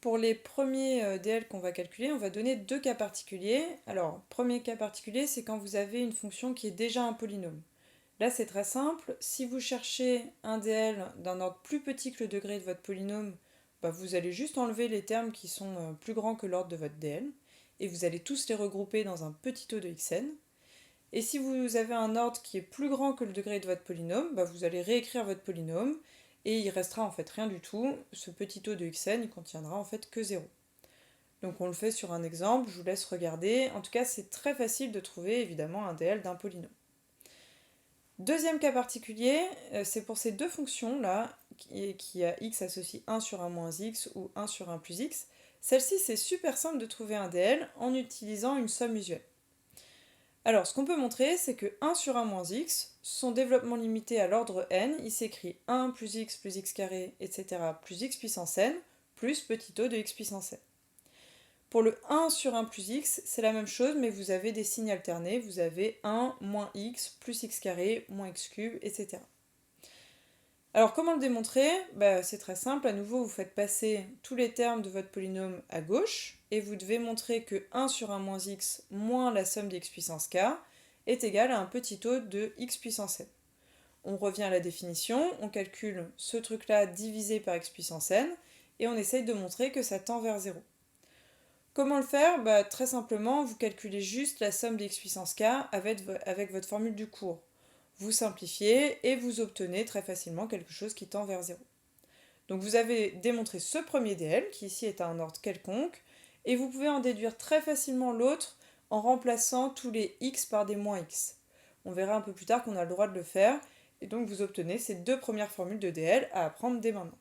Pour les premiers DL qu'on va calculer, on va donner deux cas particuliers. Alors, premier cas particulier, c'est quand vous avez une fonction qui est déjà un polynôme. Là, c'est très simple. Si vous cherchez un DL d'un ordre plus petit que le degré de votre polynôme, bah, vous allez juste enlever les termes qui sont plus grands que l'ordre de votre DL, et vous allez tous les regrouper dans un petit O de xn. Et si vous avez un ordre qui est plus grand que le degré de votre polynôme, bah, vous allez réécrire votre polynôme, et il restera en fait rien du tout. Ce petit O de xn, il contiendra en fait que 0. Donc on le fait sur un exemple, je vous laisse regarder. En tout cas, c'est très facile de trouver évidemment un DL d'un polynôme. Deuxième cas particulier, c'est pour ces deux fonctions-là, qui a x associe 1 sur 1 moins x ou 1 sur 1 plus x. Celle-ci, c'est super simple de trouver un DL en utilisant une somme usuelle. Alors, ce qu'on peut montrer, c'est que 1 sur 1 moins x, son développement limité à l'ordre n, il s'écrit 1 plus x carré, etc., plus x puissance n, plus petit o de x puissance n. Pour le 1 sur 1 plus x, c'est la même chose, mais vous avez des signes alternés. Vous avez 1 moins x plus x carré moins x cube, etc. Alors comment le démontrer ? C'est très simple, à nouveau vous faites passer tous les termes de votre polynôme à gauche, et vous devez montrer que 1 sur 1 moins x moins la somme d'x puissance k est égal à un petit o de x puissance n. On revient à la définition, on calcule ce truc-là divisé par x puissance n, et on essaye de montrer que ça tend vers 0. Comment le faire ? Très simplement, vous calculez juste la somme d'x puissance k avec votre formule du cours. Vous simplifiez et vous obtenez très facilement quelque chose qui tend vers 0. Donc vous avez démontré ce premier DL, qui ici est à un ordre quelconque, et vous pouvez en déduire très facilement l'autre en remplaçant tous les x par des moins x. On verra un peu plus tard qu'on a le droit de le faire, et donc vous obtenez ces deux premières formules de DL à apprendre dès maintenant.